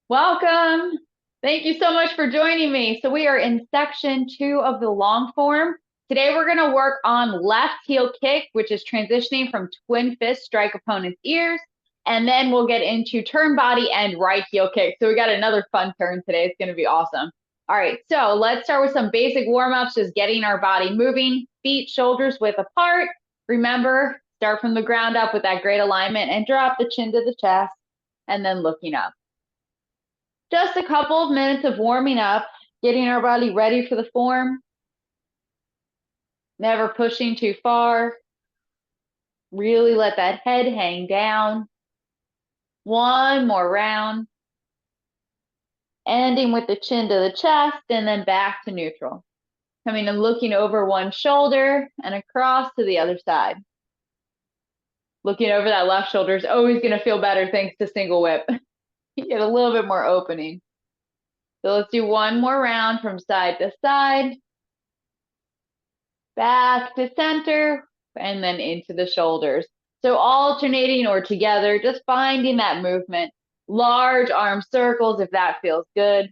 Welcome. Thank you so much for joining me. So we are in section 2 of the long form. Today we're going to work on left heel kick, which is transitioning from twin fist, strike opponent's ears. And then we'll get into turn body and right heel kick. So we got another fun turn today. It's going to be awesome. All right, so let's start with some basic warm-ups, just getting our body moving, feet, shoulders width apart. Remember, start from the ground up with that great alignment and drop the chin to the chest and then looking up. Just a couple of minutes of warming up, getting our body ready for the form. Never pushing too far. Really let that head hang down. One more round. Ending with the chin to the chest and then back to neutral. Coming and looking over one shoulder and across to the other side. Looking over that left shoulder is always going to feel better thanks to single whip. You get a little bit more opening. So let's do one more round from side to side. Back to center, and then into the shoulders. So alternating or together, just finding that movement. Large arm circles if that feels good.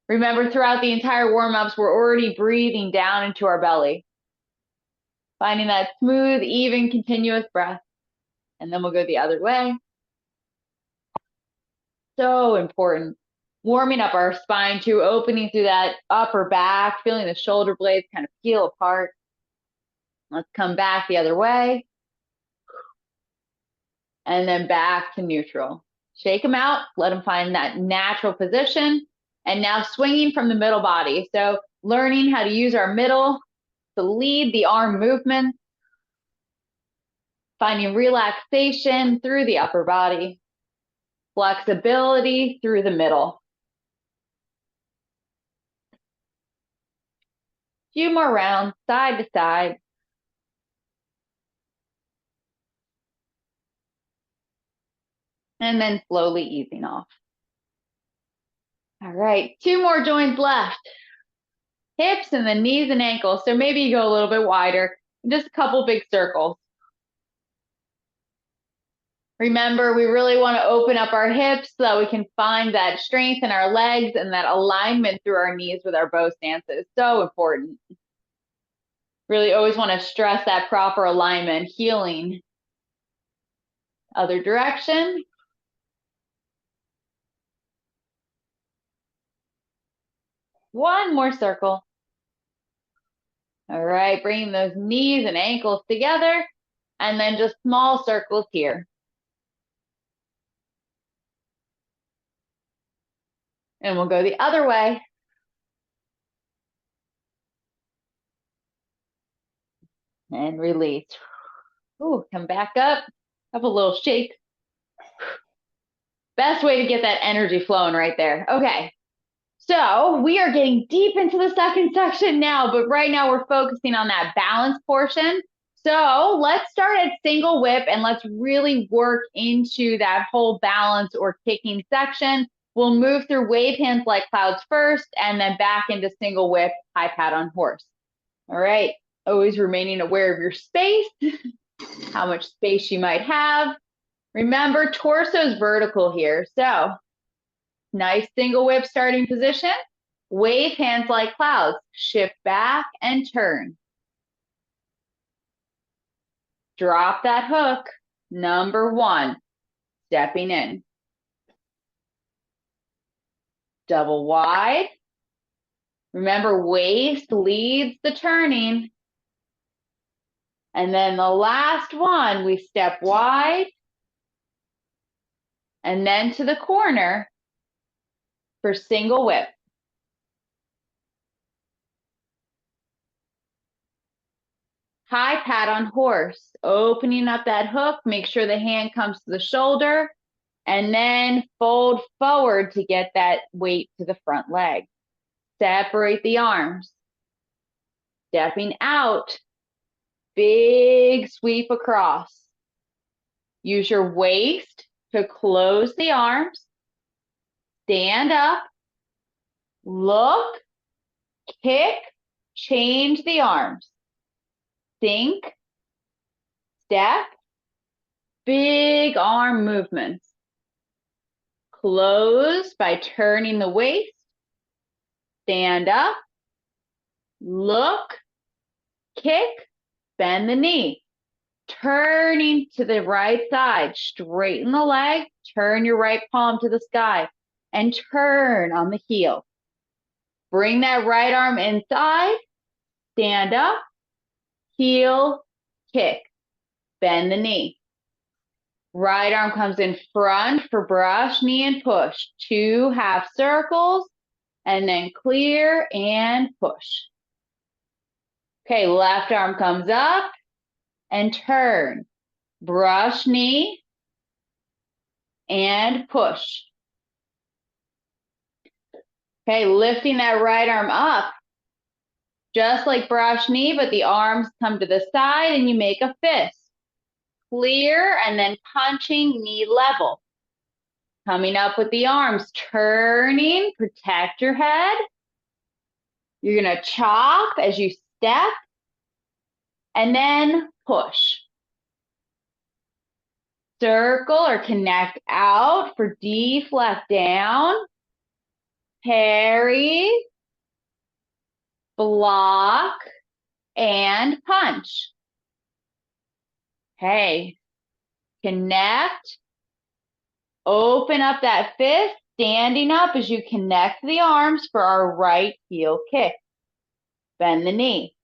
Remember, throughout the entire warm-ups, we're already breathing down into our belly. Finding that smooth, even, continuous breath. And then we'll go the other way. So important. Warming up our spine too, opening through that upper back, feeling the shoulder blades kind of peel apart. Let's come back the other way. And then back to neutral. Shake them out, let them find that natural position. And now swinging from the middle body. So learning how to use our middle to lead the arm movement. Finding relaxation through the upper body. Flexibility through the middle. Few more rounds, side to side. And then slowly easing off. All right, 2 more joints left. Hips and then knees and ankles. So maybe you go a little bit wider, just a couple big circles. Remember, we really want to open up our hips so that we can find that strength in our legs and that alignment through our knees with our bow stances. So important. Really always want to stress that proper alignment, healing. Other direction. One more circle. All right, bringing those knees and ankles together, and then just small circles here. And we'll go the other way. And release. Ooh, come back up. Have a little shake. Best way to get that energy flowing right there. Okay. So we are getting deep into the second section now, but right now we're focusing on that balance portion. So let's start at single whip and let's really work into that whole balance or kicking section. We'll move through wave hands like clouds first and then back into single whip, high pat on horse. All right. Always remaining aware of your space, how much space you might have. Remember, torso's vertical here. So nice single whip starting position. Wave hands like clouds. Shift back and turn. Drop that hook. Number 1, stepping in. Double wide. Remember, waist leads the turning. And then the last one, we step wide. And then to the corner for single whip. High pat on horse, opening up that hook, make sure the hand comes to the shoulder, and then fold forward to get that weight to the front leg. Separate the arms. Stepping out, big sweep across. Use your waist to close the arms. Stand up, look, kick, change the arms. Sink, step, big arm movements. Close by turning the waist. Stand up. Look. Kick. Bend the knee. Turning to the right side. Straighten the leg. Turn your right palm to the sky. And turn on the heel. Bring that right arm inside. Stand up. Heel. Kick. Bend the knee. Right arm comes in front for brush, knee, and push. 2 half circles, and then clear and push. Okay, left arm comes up and turn. Brush, knee, and push. Okay, lifting that right arm up. Just like brush, knee, but the arms come to the side and you make a fist. Clear, and then punching knee level. Coming up with the arms, turning, protect your head. You're gonna chop as you step, and then push. Circle or connect out for deflect down. Parry, block, and punch. Okay, connect. Open up that fist, standing up as you connect the arms for our right heel kick. Bend the knee.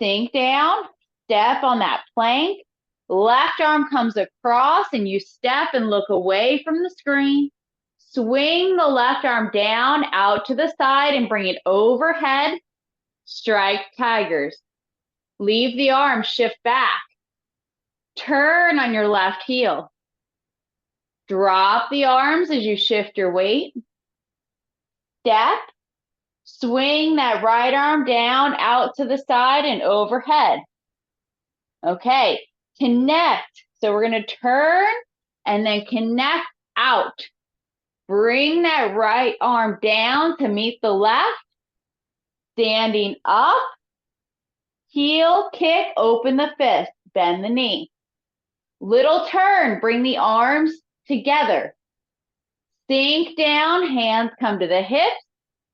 Sink down, step on that plank. Left arm comes across and you step and look away from the screen. Swing the left arm down, out to the side and bring it overhead. Strike tigers. Leave the arm, shift back. Turn on your left heel. Drop the arms as you shift your weight. Step. Swing that right arm down, out to the side and overhead. Okay, connect. So we're going to turn and then connect out. Bring that right arm down to meet the left. Standing up. Heel kick, open the fist, bend the knee. Little turn, bring the arms together. Sink down, hands come to the hips.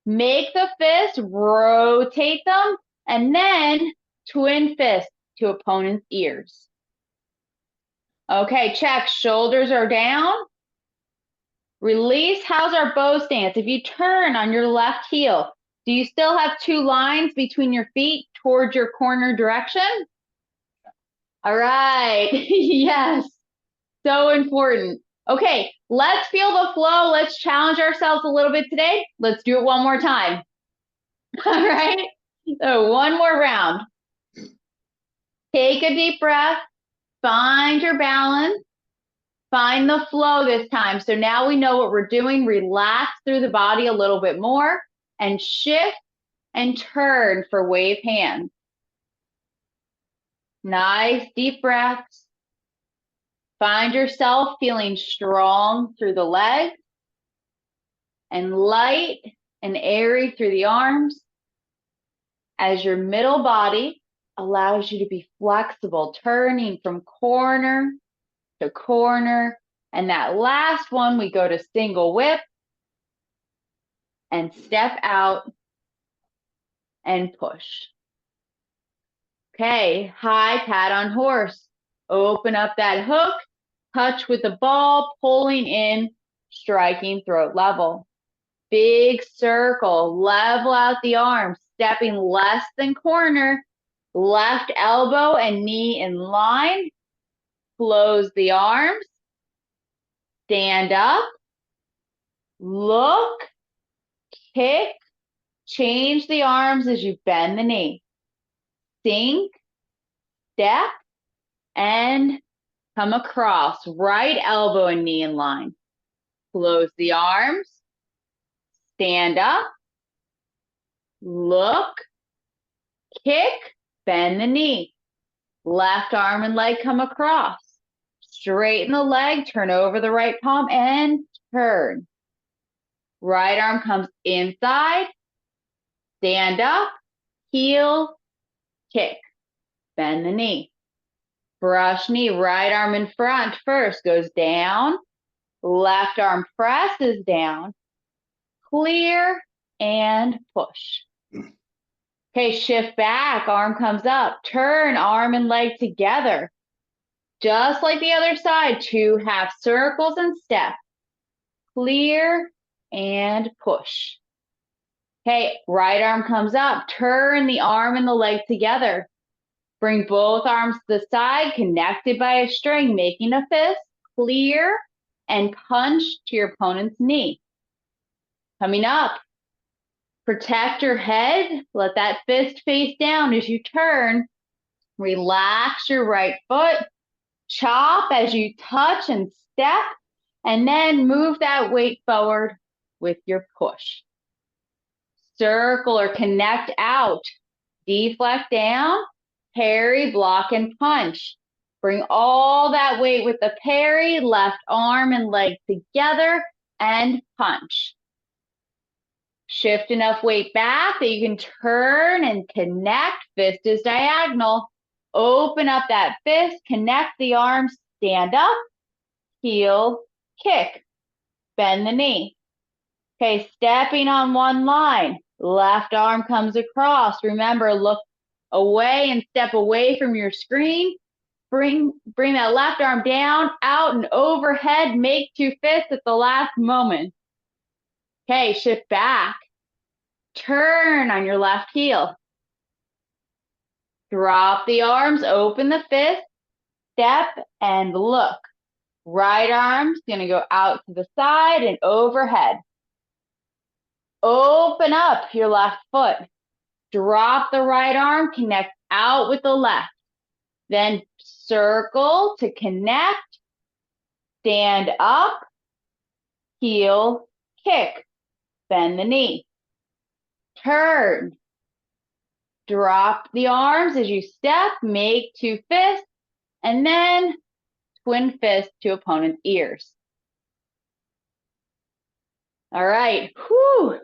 Make the fist, rotate them, and then twin fist to opponent's ears. Okay, check, shoulders are down. Release, how's our bow stance? If you turn on your left heel, do you still have 2 lines between your feet towards your corner direction? All right, yes, so important. Okay, let's feel the flow. Let's challenge ourselves a little bit today. Let's do it one more time. All right, so one more round. Take a deep breath, find your balance, find the flow this time. So now we know what we're doing. Relax through the body a little bit more and shift and turn for wave hands. Nice deep breaths. Find yourself feeling strong through the legs and light and airy through the arms as your middle body allows you to be flexible, turning from corner to corner. And that last one, we go to single whip and step out and push. Okay, high cat on horse. Open up that hook, touch with the ball, pulling in, striking throat level. Big circle, level out the arms, stepping less than corner, left elbow and knee in line. Close the arms, stand up, look, kick, change the arms as you bend the knee. Sink, step, and come across, right elbow and knee in line. Close the arms, stand up, look, kick, bend the knee. Left arm and leg come across. Straighten the leg, turn over the right palm and turn. Right arm comes inside, stand up, heel, kick, bend the knee. Brush knee, right arm in front first, goes down, Left arm presses down, clear, and push. Okay, shift back, arm comes up, turn arm and leg together. Just like the other side, 2 half circles and step. Clear and push. Okay, right arm comes up, turn the arm and the leg together. Bring both arms to the side, connected by a string, making a fist, clear, and punch to your opponent's knee. Coming up, protect your head, let that fist face down as you turn. Relax your right foot, chop as you touch and step, and then move that weight forward with your push. Circle or connect out, deflect down, parry, block, and punch. Bring all that weight with the parry, left arm and leg together, and punch. Shift enough weight back that you can turn and connect. Fist is diagonal. Open up that fist, connect the arms, stand up, heel, kick, bend the knee. Okay, stepping on one line. Left arm comes across. Remember, look away and step away from your screen. Bring that left arm down, out, and overhead. Make 2 fists at the last moment. Okay, shift back. Turn on your left heel. Drop the arms, open the fist, step, and look. Right arm's gonna go out to the side and overhead. Open up your left foot. Drop the right arm, connect out with the left. Then circle to connect, stand up, heel, kick, bend the knee. Turn. Drop the arms as you step, make 2 fists, and then twin fist to opponent's ears. All right. Whew.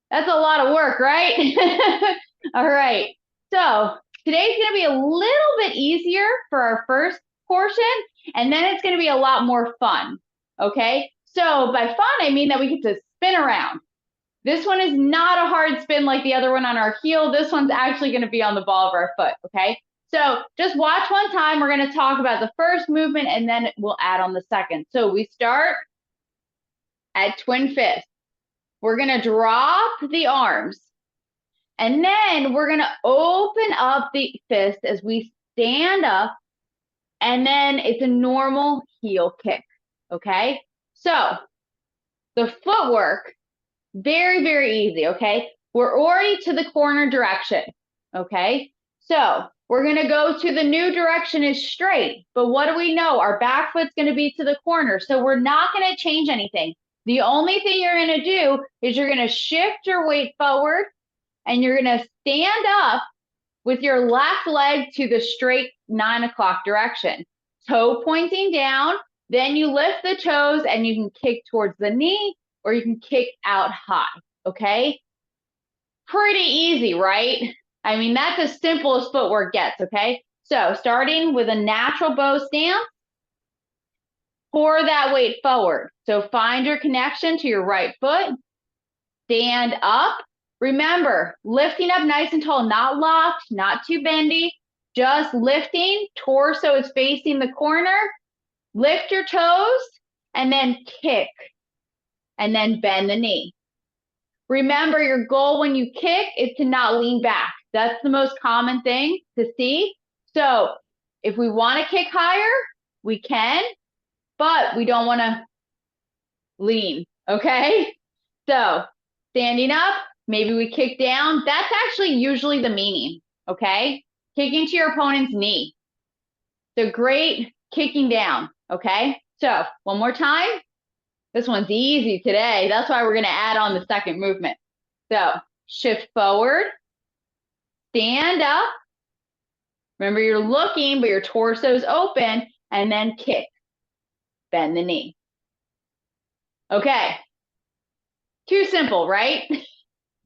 That's a lot of work, right? All right. So today's going to be a little bit easier for our first portion, and then it's going to be a lot more fun. Okay. So by fun, I mean that we get to spin around. This one is not a hard spin like the other one on our heel. This one's actually going to be on the ball of our foot. Okay. So just watch one time. We're going to talk about the first movement, and then we'll add on the second. So we start at twin fist. We're going to drop the arms, and then we're going to open up the fist as we stand up, and then it's a normal heel kick, okay? So the footwork, very, very easy, okay? We're already to the corner direction, okay? So we're going to go to the new direction is straight, but what do we know? Our back foot's going to be to the corner, so we're not going to change anything. The only thing you're going to do is you're going to shift your weight forward, and you're going to stand up with your left leg to the straight 9 o'clock direction. Toe pointing down, then you lift the toes and you can kick towards the knee or you can kick out high, okay? Pretty easy, right? I mean, that's as simple as footwork gets, okay? So starting with a natural bow stance, pour that weight forward. So find your connection to your right foot, stand up. Remember, lifting up nice and tall, not locked, not too bendy, just lifting, torso is facing the corner, lift your toes, and then kick, and then bend the knee. Remember, your goal when you kick is to not lean back. That's the most common thing to see. So if we want to kick higher, we can, but we don't want to lean, okay? So standing up, maybe we kick down. That's actually usually the meaning, okay? Kicking to your opponent's knee. So great kicking down, okay? So one more time. This one's easy today. That's why we're going to add on the second movement. So shift forward, stand up. Remember, you're looking, but your torso's open, and then kick. Bend the knee. Okay. Too simple, right?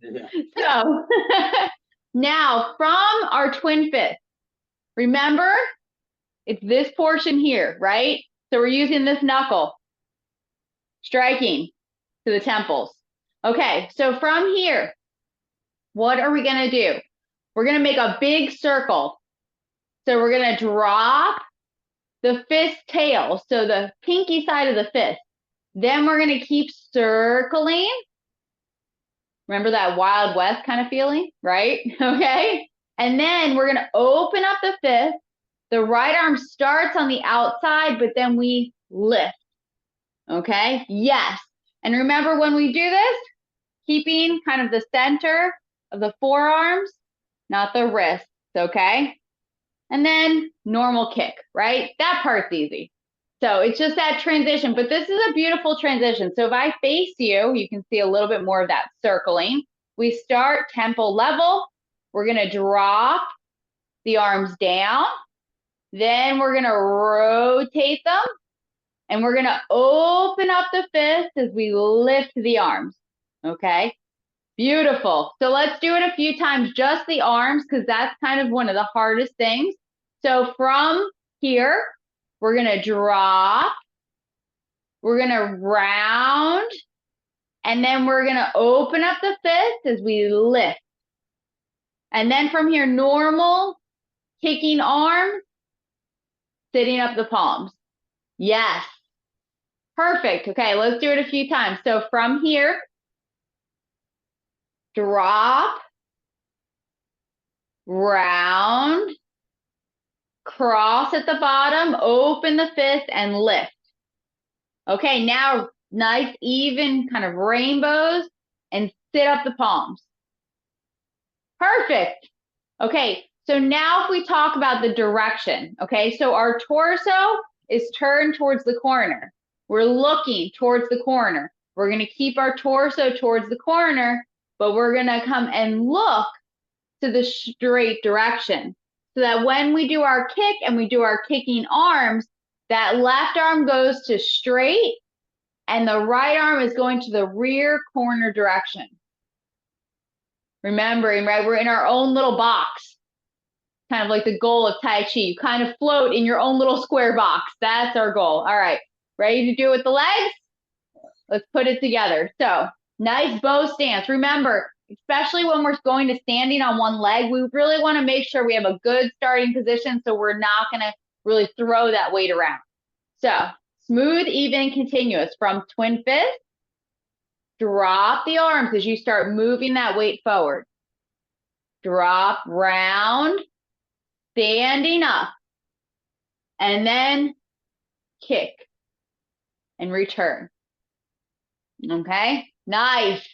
Yeah. So now from our twin fist, remember, it's this portion here, right? So we're using this knuckle. striking to the temples. Okay, so from here, what are we gonna do? We're gonna make a big circle. So we're gonna drop the fist tail, so the pinky side of the fist. Then we're gonna keep circling. Remember that Wild West kind of feeling, right? Okay. And then we're gonna open up the fist. The right arm starts on the outside, but then we lift. Okay, yes. And remember when we do this, keeping kind of the center of the forearms, not the wrists, okay? And then normal kick, right? That part's easy. So it's just that transition, but this is a beautiful transition. So if I face you, you can see a little bit more of that circling. We start temple level. We're gonna drop the arms down. Then we're gonna rotate them. And we're gonna open up the fist as we lift the arms, okay? Beautiful. So let's do it a few times, just the arms, because that's kind of one of the hardest things. So from here, we're gonna drop, we're gonna round, and then we're gonna open up the fist as we lift. And then from here, normal, kicking arms, sitting up the palms. Yes. Perfect. Okay, let's do it a few times. So from here, drop, round, cross at the bottom, open the fist, and lift. Okay, now nice, even kind of rainbows, and sit up the palms. Perfect. Okay, so now if we talk about the direction, okay, so our torso is turned towards the corner. We're looking towards the corner. We're going to keep our torso towards the corner, but we're going to come and look to the straight direction so that when we do our kick and we do our kicking arms, that left arm goes to straight and the right arm is going to the rear corner direction. Remembering, right, we're in our own little box, kind of like the goal of Tai Chi. You kind of float in your own little square box. That's our goal. All right, ready to do it with the legs? Let's put it together. So nice bow stance. Remember, especially when we're going to standing on one leg, we really want to make sure we have a good starting position so we're not going to really throw that weight around. So smooth, even, continuous from twin fist. Drop the arms as you start moving that weight forward. Drop, round, standing up, and then kick and return. Okay, nice.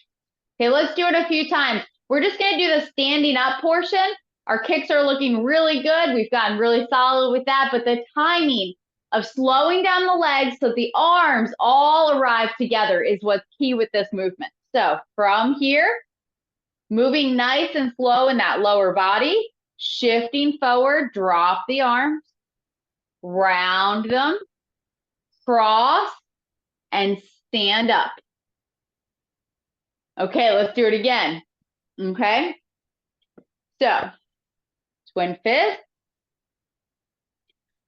Okay, let's do it a few times. We're just gonna do the standing up portion. Our kicks are looking really good. We've gotten really solid with that, but the timing of slowing down the legs so the arms all arrive together is what's key with this movement. So from here, moving nice and slow in that lower body, shifting forward, drop the arms, round them, cross, and stand up. Okay, let's do it again. Okay, so twin fist,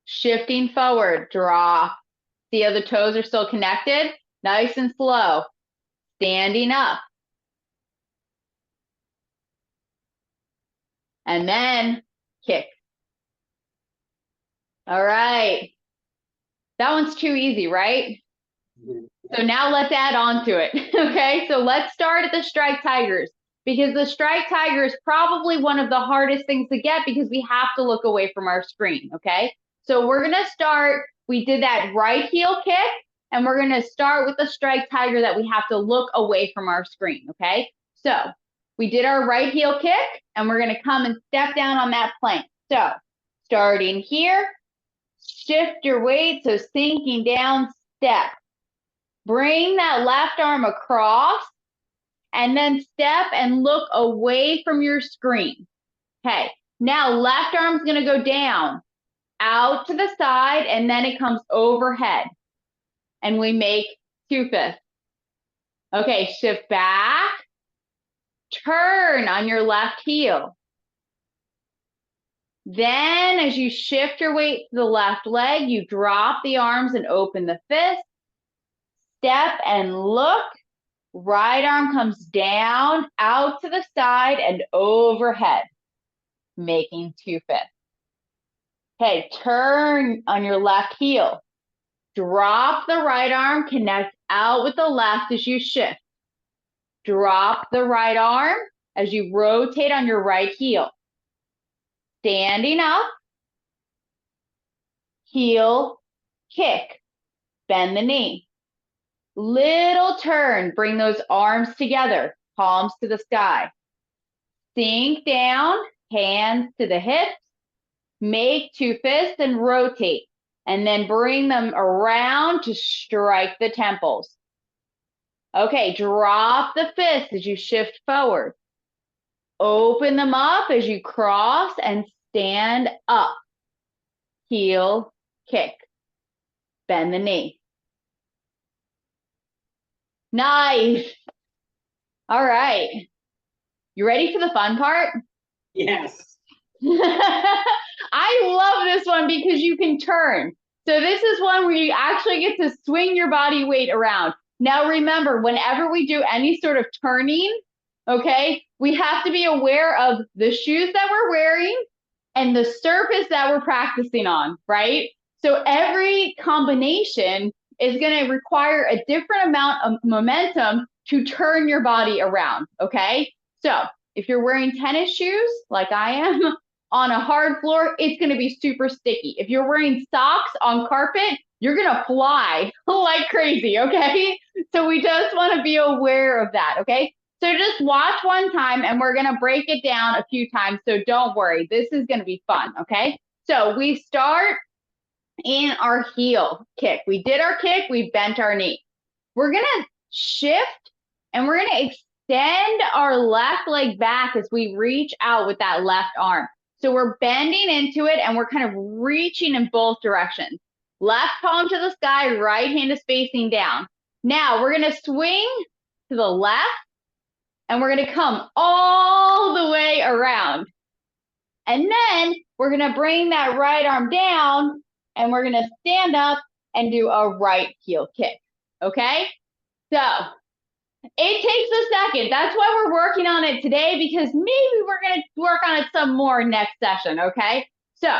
shifting forward, drop. See how the toes are still connected? Nice and slow. Standing up. And then kick. All right. That one's too easy, right? So now let's add on to it. Okay, so let's start at the strike tigers because the strike tiger is probably one of the hardest things to get because we have to look away from our screen. Okay, so we're going to start. We did that right heel kick, and we're going to start with the strike tiger that we have to look away from our screen. Okay, so we did our right heel kick, and we're going to come and step down on that plank. So starting here, shift your weight, so sinking down, step. Bring that left arm across and then step and look away from your screen. Okay, now left arm's gonna go down, out to the side, and then it comes overhead. And we make two fists. Okay, shift back, turn on your left heel. Then as you shift your weight to the left leg, you drop the arms and open the fist. step and look. Right arm comes down, out to the side and overhead, making 2/5. Okay, turn on your left heel. Drop the right arm, connect out with the left as you shift. Drop the right arm as you rotate on your right heel. Standing up, heel, kick, bend the knee. Little turn, bring those arms together, palms to the sky. Sink down, hands to the hips, make 2 fists and rotate, and then bring them around to strike the temples. Okay, drop the fists as you shift forward. Open them up as you cross and stand up. Heel, kick, bend the knee. Nice. All right. You ready for the fun part? Yes. I love this one because you can turn. So this is one where you actually get to swing your body weight around. Now remember, whenever we do any sort of turning, okay, we have to be aware of the shoes that we're wearing and the surface that we're practicing on, right? So every combination is going to require a different amount of momentum to turn your body around, okay? So if you're wearing tennis shoes, like I am, on a hard floor, it's going to be super sticky. If you're wearing socks on carpet, you're going to fly like crazy, okay? So we just want to be aware of that, okay? So just watch one time and we're going to break it down a few times. So don't worry, this is going to be fun, okay? So we start in our heel kick. We did our kick, we bent our knee. We're going to shift and we're going to extend our left leg back as we reach out with that left arm. So we're bending into it and we're kind of reaching in both directions. Left palm to the sky, right hand is facing down. Now we're going to swing to the left and we're going to come all the way around. And then we're going to bring that right arm down and we're going to stand up and do a right heel kick. Okay? So it takes a second. That's why we're working on it today, because maybe we're going to work on it some more next session. Okay? So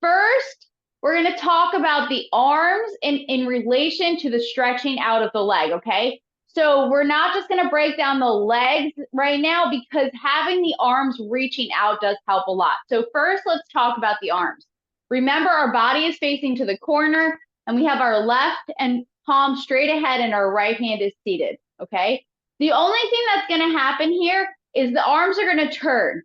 first, we're going to talk about the arms in relation to the stretching out of the leg. Okay? So we're not just going to break down the legs right now, because having the arms reaching out does help a lot. So first, let's talk about the arms. Remember, our body is facing to the corner and we have our left and palm straight ahead and our right hand is seated, okay? The only thing that's going to happen here is the arms are going to turn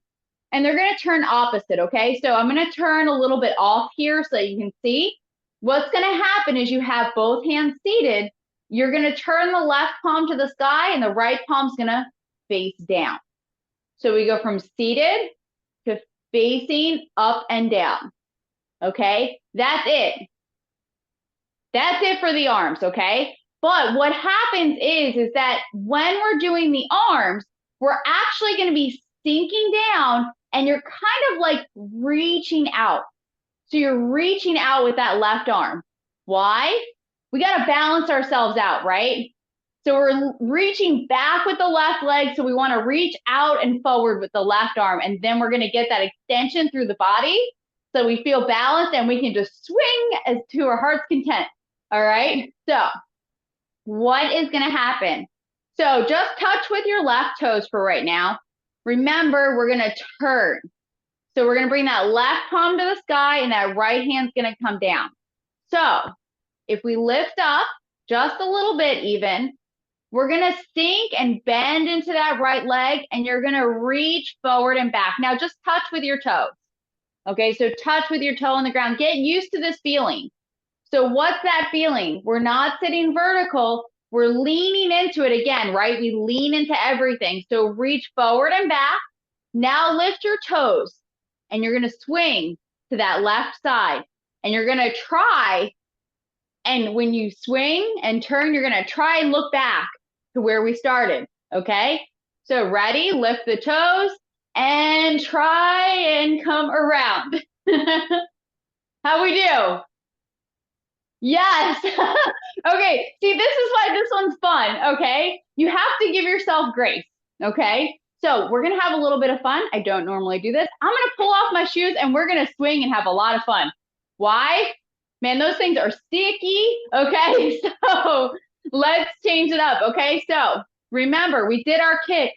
and they're going to turn opposite, okay? So I'm going to turn a little bit off here so that you can see. What's going to happen is you have both hands seated. You're going to turn the left palm to the sky and the right palm's going to face down. So we go from seated to facing up and down. Okay, that's it. That's it for the arms, okay? But what happens is that when we're doing the arms, we're actually going to be sinking down and you're kind of like reaching out. So you're reaching out with that left arm. Why? We got to balance ourselves out, right? So we're reaching back with the left leg. So we want to reach out and forward with the left arm. And then we're going to get that extension through the body. So we feel balanced and we can just swing as to our heart's content. All right. So what is going to happen? So just touch with your left toes for right now. Remember, we're going to turn. So we're going to bring that left palm to the sky and that right hand's going to come down. So if we lift up just a little bit even, we're going to sink and bend into that right leg and you're going to reach forward and back. Now just touch with your toes. Okay, so touch with your toe on the ground. Get used to this feeling. So what's that feeling? We're not sitting vertical. We're leaning into it again, right? We lean into everything. So reach forward and back. Now lift your toes and you're going to swing to that left side. And you're going to try, and when you swing and turn, you're going to try and look back to where we started, okay? So ready? Lift the toes. And try and come around. How we do? Yes. Okay. See, this is why this one's fun. Okay. You have to give yourself grace. Okay. So we're going to have a little bit of fun. I don't normally do this. I'm going to pull off my shoes and we're going to swing and have a lot of fun. Why? Man, those things are sticky. Okay. So let's change it up. Okay. So remember, we did our kick,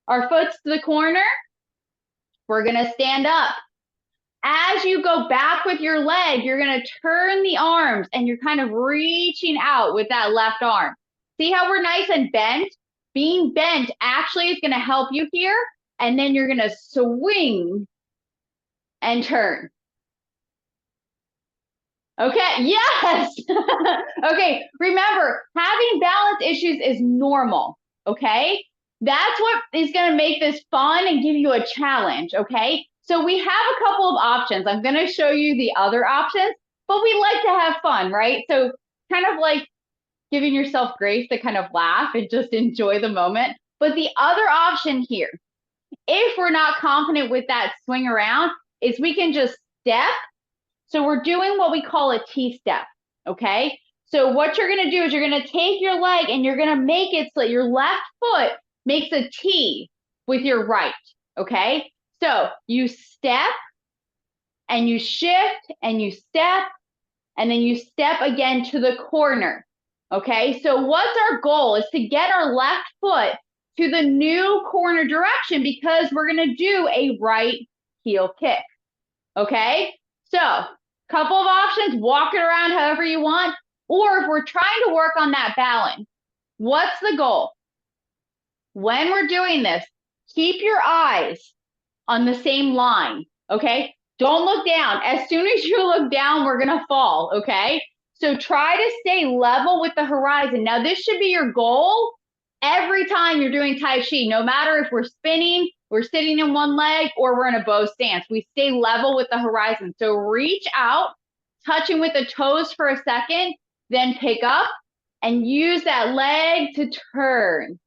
our foot's to the corner. We're going to stand up. As you go back with your leg, you're going to turn the arms and you're kind of reaching out with that left arm. See how we're nice and bent? Being bent actually is going to help you here. And then you're going to swing and turn. Okay, yes. Okay, remember, having balance issues is normal, okay? That's what is going to make this fun and give you a challenge, okay? So we have a couple of options. I'm going to show you the other options, but we like to have fun, right? So kind of like giving yourself grace to kind of laugh and just enjoy the moment. But the other option here, if we're not confident with that swing around, is we can just step. So we're doing what we call a T-step, okay? So what you're gonna do is you're gonna take your leg and you're gonna make it so that your left foot makes a T with your right, okay? So you step and you shift and you step and then you step again to the corner, okay? So what's our goal is to get our left foot to the new corner direction because we're gonna do a right heel kick, okay? So couple of options, walk it around however you want, or if we're trying to work on that balance, what's the goal? When we're doing this, keep your eyes on the same line, okay? Don't look down. As soon as you look down, we're gonna fall, okay? So try to stay level with the horizon. Now this should be your goal every time you're doing Tai Chi, no matter if we're spinning, we're sitting in one leg, or we're in a bow stance. We stay level with the horizon. So reach out, touching with the toes for a second, then pick up and use that leg to turn.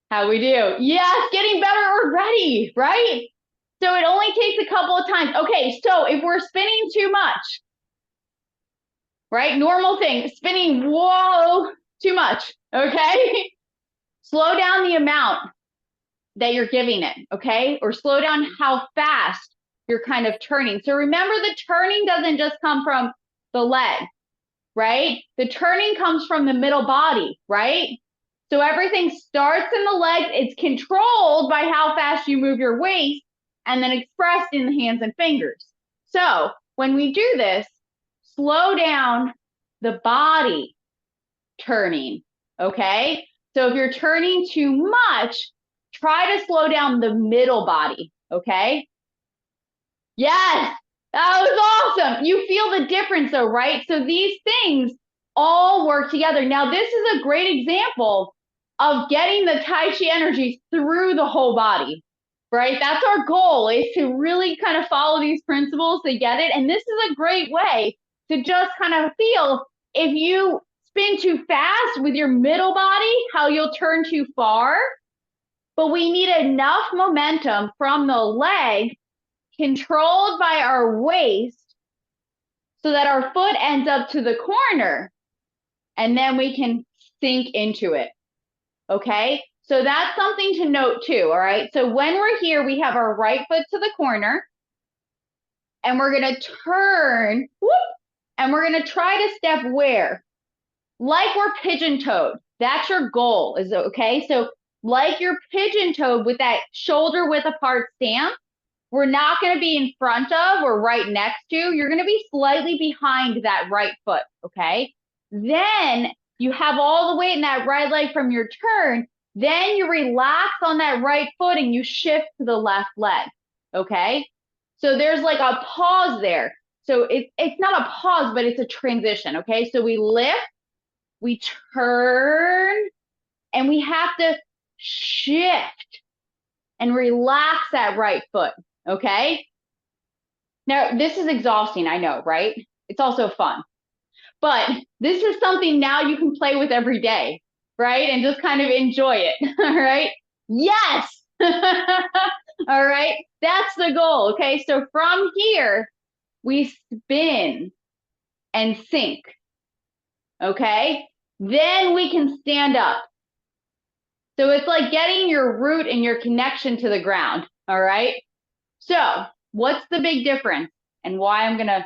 How we do? Yes, getting better already, right? So it only takes a couple of times. Okay, so if we're spinning too much, right? Normal thing, spinning, whoa, too much, okay? Slow down the amount that you're giving it, okay? Or slow down how fast you're kind of turning. So remember, the turning doesn't just come from the leg, right? The turning comes from the middle body, right? So everything starts in the legs. It's controlled by how fast you move your waist and then expressed in the hands and fingers. So when we do this, slow down the body turning, okay? So if you're turning too much, try to slow down the middle body, okay? Yes, that was awesome. You feel the difference though, right? So these things all work together. Now, this is a great example of getting the Tai Chi energy through the whole body, right? That's our goal, is to really kind of follow these principles to get it. And this is a great way to just kind of feel if you spin too fast with your middle body, how you'll turn too far. But we need enough momentum from the leg controlled by our waist so that our foot ends up to the corner and then we can sink into it. Okay, so that's something to note too. All right, so when we're here, we have our right foot to the corner and we're going to turn, whoop, and we're going to try to step where? Like we're pigeon-toed. That's your goal, is okay? So like you're pigeon-toed with that shoulder width apart stance, we're not going to be in front of or right next to. You're going to be slightly behind that right foot, okay? Then you have all the weight in that right leg from your turn. Then you relax on that right foot and you shift to the left leg, okay? So there's like a pause there. So it's not a pause, but it's a transition, okay? So we lift, we turn, and we have to shift and relax that right foot. Okay. Now, this is exhausting, I know, right? It's also fun. But this is something now you can play with every day, right? And just kind of enjoy it. All right. Yes. All right. That's the goal. Okay. So from here, we spin and sink. Okay? Then we can stand up. So it's like getting your root and your connection to the ground. All right? So what's the big difference and why I'm going to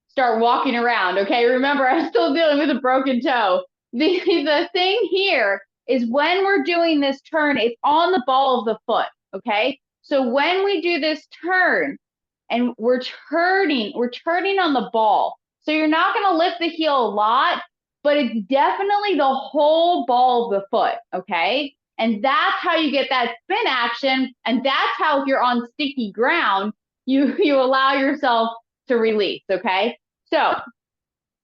start walking around? Okay? Remember, I'm still dealing with a broken toe. The thing here is when we're doing this turn, it's on the ball of the foot. Okay? So when we do this turn and we're turning on the ball. So you're not going to lift the heel a lot, but it's definitely the whole ball of the foot. Okay? And that's how you get that spin action. And that's how, if you're on sticky ground, you allow yourself to release. Okay? So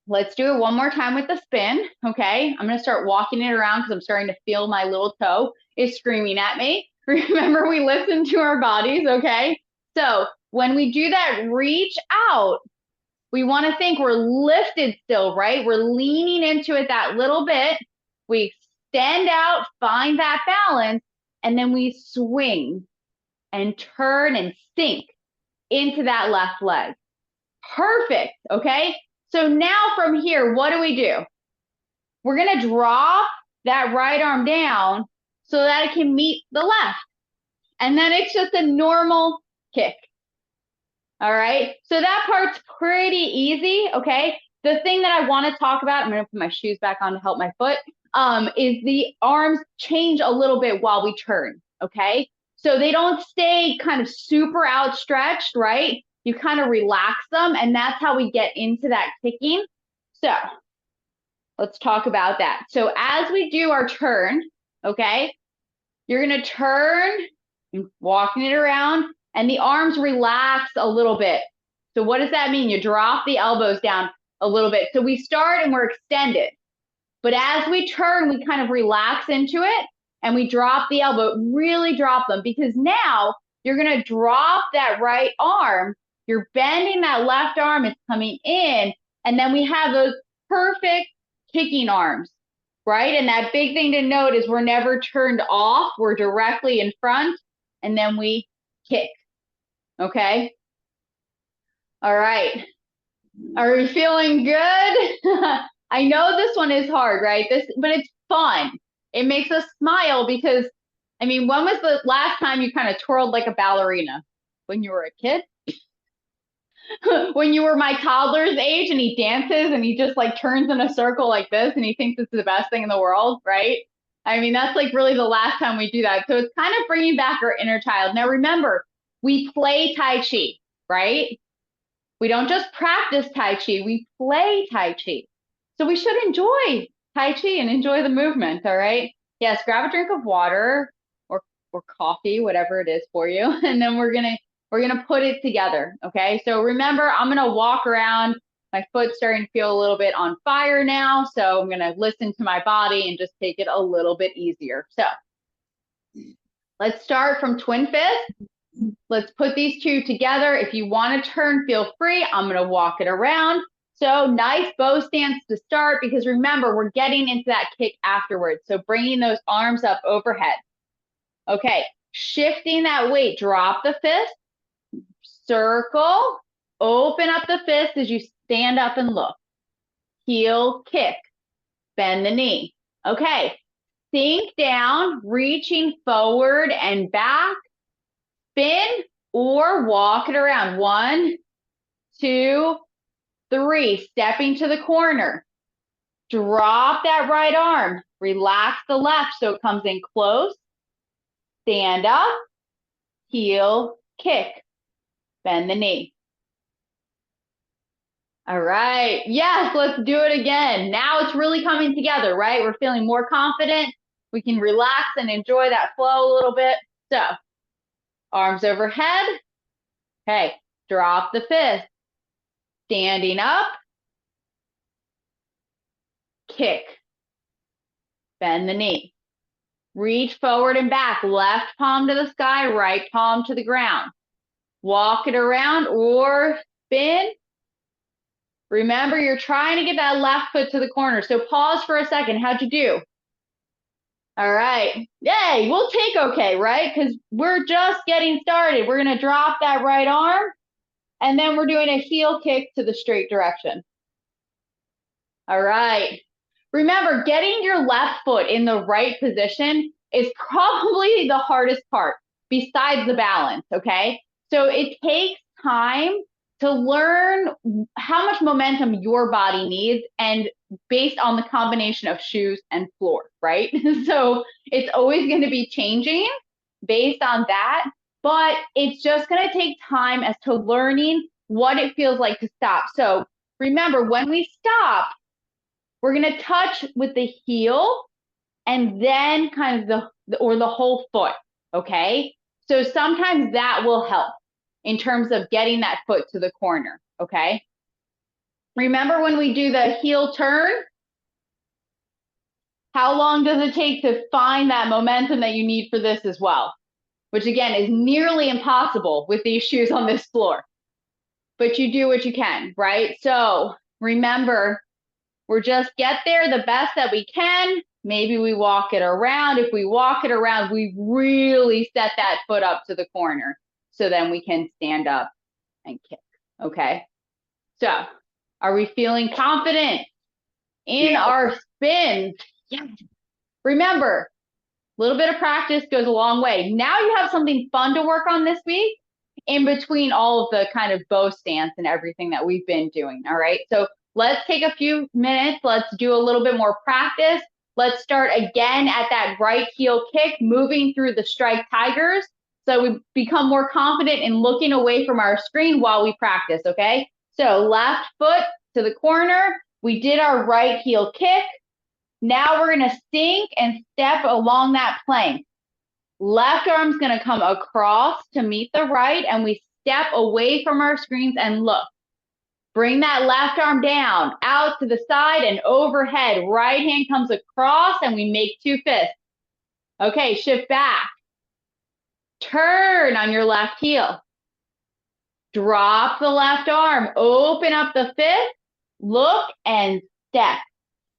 let's do it one more time with the spin. Okay? I'm going to start walking it around because I'm starting to feel my little toe is screaming at me. Remember, we listen to our bodies. Okay? So when we do that reach out, we want to think we're lifted still, right? We're leaning into it that little bit. We extend out, find that balance, and then we swing and turn and sink into that left leg. Perfect, okay? So now from here, what do? We're going to drop that right arm down so that it can meet the left. And then it's just a normal kick. All right, so that part's pretty easy, okay? The thing that I want to talk about, I'm going to put my shoes back on to help my foot, is the arms change a little bit while we turn, okay? So they don't stay kind of super outstretched, right? You kind of relax them, and that's how we get into that kicking. So let's talk about that. So as we do our turn, okay, you're going to turn, walking it around, and the arms relax a little bit. So what does that mean? You drop the elbows down a little bit. So we start and we're extended. But as we turn, we kind of relax into it and we drop the elbow, really drop them, because now you're going to drop that right arm. You're bending that left arm, it's coming in, and then we have those perfect kicking arms, right? And that big thing to note is we're never turned off. We're directly in front, and then we kick. Okay. All right. Are we feeling good? I know this one is hard, right? But it's fun. It makes us smile because, I mean, when was the last time you kind of twirled like a ballerina? When you were a kid? When you were my toddler's age and he dances and he just like turns in a circle like this and he thinks it's the best thing in the world, right? I mean, that's like really the last time we do that. So it's kind of bringing back our inner child. Now, remember, we play Tai Chi, right? We don't just practice Tai Chi, we play Tai Chi. So we should enjoy Tai Chi and enjoy the movement, all right? Yes, grab a drink of water or coffee, whatever it is for you. And then we're gonna put it together, okay? So remember, I'm gonna walk around. My foot's starting to feel a little bit on fire now, so I'm gonna listen to my body and just take it a little bit easier. So let's start from twin fist. Let's put these two together. If you want to turn, feel free. I'm going to walk it around. So nice bow stance to start, because remember, we're getting into that kick afterwards. So bringing those arms up overhead. Okay, shifting that weight, drop the fist, circle, open up the fist as you stand up and look. Heel, kick, bend the knee. Okay, sink down, reaching forward and back. Spin or walk it around. 1, 2, 3. Stepping to the corner. Drop that right arm. Relax the left so it comes in close. Stand up. Heel, kick. Bend the knee. All right. Yes, let's do it again. Now it's really coming together, right? We're feeling more confident. We can relax and enjoy that flow a little bit. So, arms overhead. Okay, drop the fist. Standing up. Kick. Bend the knee. Reach forward and back. Left palm to the sky, right palm to the ground. Walk it around or spin. Remember, you're trying to get that left foot to the corner. So pause for a second. How'd you do? All right. Yay, we'll take okay, right? Because we're just getting started. We're going to drop that right arm, and then we're doing a heel kick to the straight direction. All right. Remember, getting your left foot in the right position is probably the hardest part besides the balance, okay? So it takes time to learn how much momentum your body needs and based on the combination of shoes and floor, right? So it's always going to be changing based on that, but it's just going to take time as to learning what it feels like to stop. So remember, when we stop, we're going to touch with the heel and then kind of the whole foot, okay? So sometimes that will help in terms of getting that foot to the corner, okay? Remember when we do the heel turn, how long does it take to find that momentum that you need for this as well? Which again is nearly impossible with these shoes on this floor. But you do what you can, right? So remember, we're just get there the best that we can. Maybe we walk it around. If we walk it around, we really set that foot up to the corner. So then we can stand up and kick, okay? So are we feeling confident in our spins? Yes. Remember, a little bit of practice goes a long way. Now you have something fun to work on this week in between all of the kind of bow stance and everything that we've been doing, all right? So let's take a few minutes. Let's do a little bit more practice. Let's start again at that right heel kick, moving through the strike tigers. So we become more confident in looking away from our screen while we practice, okay? So left foot to the corner. We did our right heel kick. Now we're going to sink and step along that plank. Left arm's going to come across to meet the right, and we step away from our screens and look. Bring that left arm down, out to the side and overhead. Right hand comes across, and we make two fists. Okay, shift back. Turn on your left heel. Drop the left arm. Open up the fist. Look and step.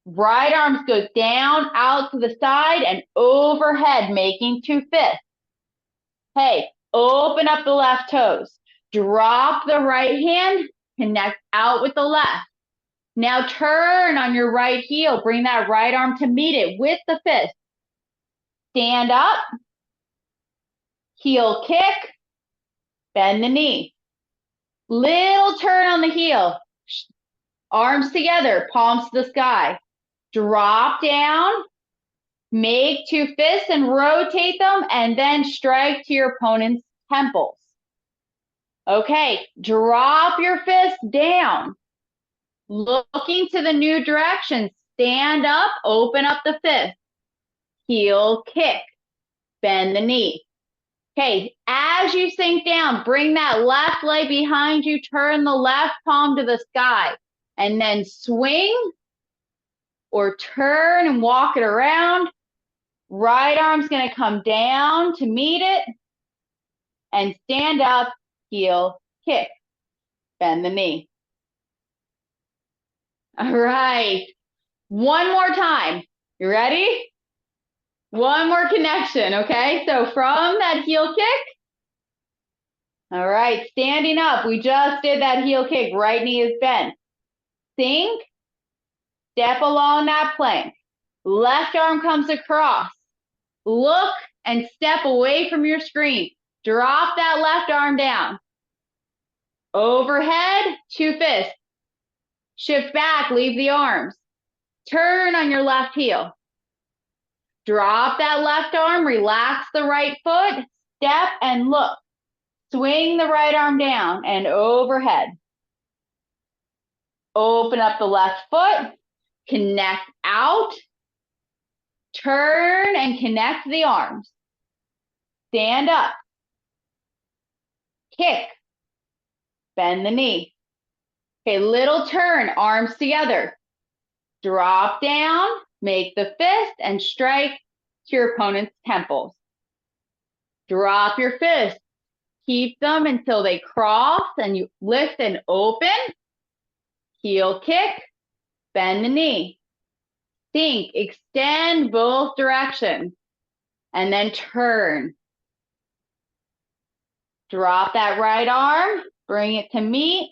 Right arms go down, out to the side, and overhead, making two fists. Hey, open up the left toes. Drop the right hand, connect out with the left. Now turn on your right heel. Bring that right arm to meet it with the fist. Stand up. Heel kick. Bend the knee. Little turn on the heel. Arms together, palms to the sky. Drop down. Make two fists and rotate them, and then strike to your opponent's temples. Okay, drop your fist down. Looking to the new direction. Stand up, open up the fist. Heel kick. Bend the knee. Okay, as you sink down, bring that left leg behind you. Turn the left palm to the sky. And then swing or turn and walk it around. Right arm's going to come down to meet it. And stand up, heel kick. Bend the knee. All right. One more time. You ready? One more connection, okay? So from that heel kick. All right, standing up. We just did that heel kick. Right knee is bent. Sink. Step along that plank. Left arm comes across. Look and step away from your screen. Drop that left arm down. Overhead, two fists. Shift back, leave the arms. Turn on your left heel. Drop that left arm, relax the right foot, step and look. Swing the right arm down and overhead. Open up the left foot, connect out, turn and connect the arms. Stand up. Kick. Bend the knee. Okay, little turn, arms together. Drop down, make the fist, and strike to your opponent's temples. Drop your fist. Keep them until they cross, and you lift and open. Heel kick, bend the knee. Sink, extend both directions, and then turn. Drop that right arm, bring it to meet,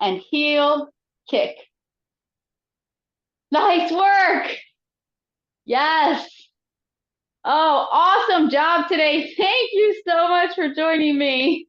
and heel kick. Nice work. Yes. Oh, awesome job today. Thank you so much for joining me.